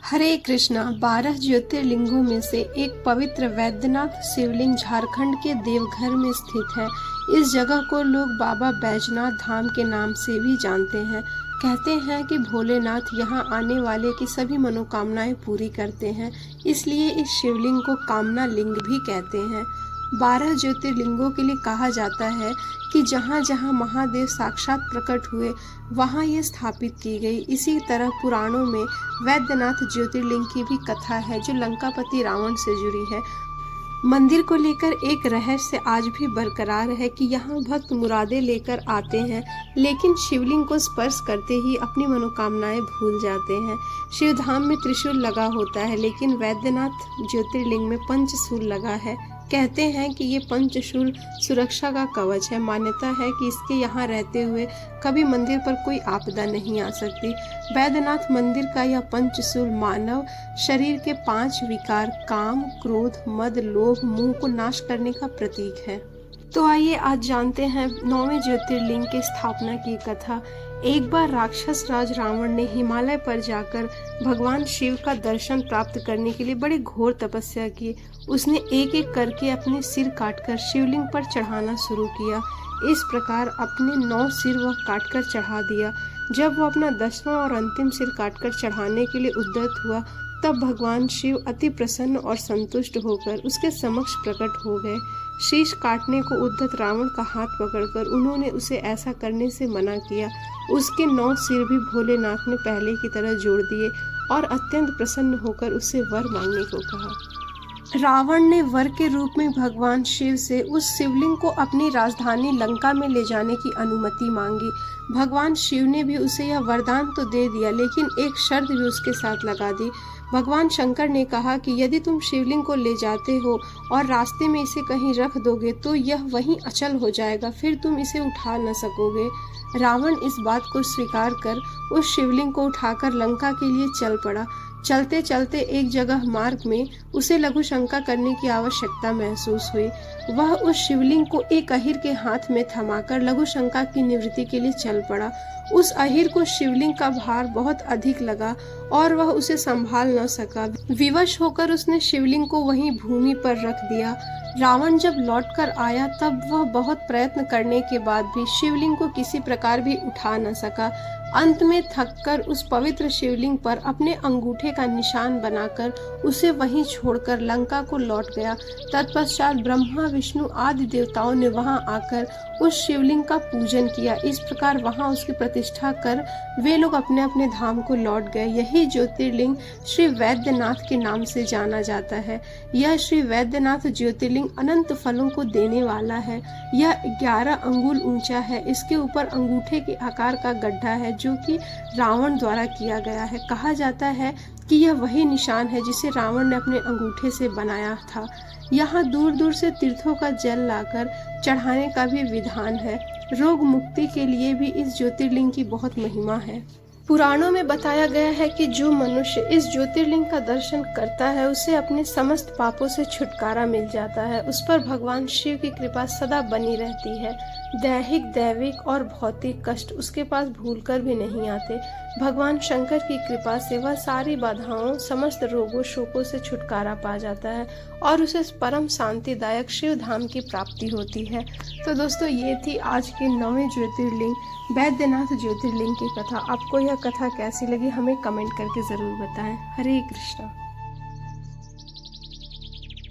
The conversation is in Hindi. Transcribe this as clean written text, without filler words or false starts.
हरे कृष्णा। 12 ज्योतिर्लिंगों में से एक पवित्र वैद्यनाथ शिवलिंग झारखंड के देवघर में स्थित है। इस जगह को लोग बाबा बैजनाथ धाम के नाम से भी जानते हैं। कहते हैं कि भोलेनाथ यहाँ आने वाले की सभी मनोकामनाएं पूरी करते हैं, इसलिए इस शिवलिंग को कामना लिंग भी कहते हैं। 12 ज्योतिर्लिंगों के लिए कहा जाता है कि जहाँ जहाँ महादेव साक्षात प्रकट हुए वहाँ ये स्थापित की गई। इसी तरह पुराणों में वैद्यनाथ ज्योतिर्लिंग की भी कथा है जो लंकापति रावण से जुड़ी है। मंदिर को लेकर एक रहस्य आज भी बरकरार है कि यहाँ भक्त मुरादें लेकर आते हैं, लेकिन शिवलिंग को स्पर्श करते ही अपनी मनोकामनाएं भूल जाते हैं। शिवधाम में त्रिशूल लगा होता है, लेकिन वैद्यनाथ ज्योतिर्लिंग में पंचशूल लगा है। कहते हैं कि ये पंचशूल सुरक्षा का कवच है। मान्यता है कि इसके यहाँ रहते हुए कभी मंदिर पर कोई आपदा नहीं आ सकती। वैद्यनाथ मंदिर का यह पंचशूल मानव शरीर के 5 विकार काम, क्रोध, मद, लोभ, मोह को नाश करने का प्रतीक है। तो आइए आज जानते हैं 9वें ज्योतिर्लिंग की स्थापना की कथा। एक बार राक्षस राज रावण ने हिमालय पर जाकर भगवान शिव का दर्शन प्राप्त करने के लिए बड़ी घोर तपस्या की। उसने एक एक करके अपने सिर काटकर शिवलिंग पर चढ़ाना शुरू किया। इस प्रकार अपने 9 सिर वह काटकर चढ़ा दिया। जब वह अपना 10वां और अंतिम सिर काटकर चढ़ाने के लिए उद्यत हुआ, तब भगवान शिव अति प्रसन्न और संतुष्ट होकर उसके समक्ष प्रकट हो गए। शीश काटने को उद्यत रावण का हाथ पकड़कर उन्होंने उसे ऐसा करने से मना किया। उसके 9 सिर भी भोलेनाथ ने पहले की तरह जोड़ दिए और अत्यंत प्रसन्न होकर उससे वर मांगने को कहा। रावण ने वर के रूप में भगवान शिव से उस शिवलिंग को अपनी राजधानी लंका में ले जाने की अनुमति मांगी। भगवान शिव ने भी उसे यह वरदान तो दे दिया, लेकिन एक शर्त भी उसके साथ लगा दी। भगवान शंकर ने कहा कि यदि तुम शिवलिंग को ले जाते हो और रास्ते में इसे कहीं रख दोगे तो यह वहीं अचल हो जाएगा, फिर तुम इसे उठा न सकोगे। रावण इस बात को स्वीकार कर उस शिवलिंग को उठाकर लंका के लिए चल पड़ा। चलते चलते एक जगह मार्ग में उसे लघु शंका करने की आवश्यकता महसूस हुई। वह उस शिवलिंग को एक अहिर के हाथ में थमाकर लघु शंका की निवृत्ति के लिए चल पड़ा। उस अहिर को शिवलिंग का भार बहुत अधिक लगा और वह उसे संभाल न सका। विवश होकर उसने शिवलिंग को वहीं भूमि पर रख दिया। रावण जब लौटकर आया तब वह बहुत प्रयत्न करने के बाद भी शिवलिंग को किसी प्रकार भी उठा न सका। अंत में थककर उस पवित्र शिवलिंग पर अपने अंगूठे का निशान बनाकर उसे वहीं छोड़कर लंका को लौट गया। तत्पश्चात ब्रह्मा, विष्णु आदि देवताओं ने वहां आकर उस शिवलिंग का पूजन किया। इस प्रकार वहां उसकी प्रतिष्ठा कर वे लोग अपने अपने धाम को लौट गए। यही ज्योतिर्लिंग श्री वैद्यनाथ के नाम से जाना जाता है। यह श्री वैद्यनाथ ज्योतिर्लिंग अनंत फलों को देने वाला है। यह 11 अंगुल ऊंचा है। इसके ऊपर अंगूठे के आकार का गड्ढा है जो कि रावण द्वारा किया गया है। कहा जाता है कि यह वही निशान है जिसे रावण ने अपने अंगूठे से बनाया था। यहाँ दूर दूर से तीर्थों का जल लाकर चढ़ाने का भी विधान है। रोग मुक्ति के लिए भी इस ज्योतिर्लिंग की बहुत महिमा है। पुराणों में बताया गया है कि जो मनुष्य इस ज्योतिर्लिंग का दर्शन करता है उसे अपने समस्त पापों से छुटकारा मिल जाता है। उस पर भगवान शिव की कृपा सदा बनी रहती है। दैहिक, दैविक और भौतिक कष्ट उसके पास भूलकर भी नहीं आते। भगवान शंकर की कृपा से वह सारी बाधाओं, समस्त रोगों, शोकों से छुटकारा पा जाता है और उसे परम शांतिदायक शिव धाम की प्राप्ति होती है। तो दोस्तों, ये थी आज के 9वें ज्योतिर्लिंग वैद्यनाथ ज्योतिर्लिंग की कथा। आपको यह कथा कैसी लगी हमें कमेंट करके जरूर बताएं। हरे कृष्णा।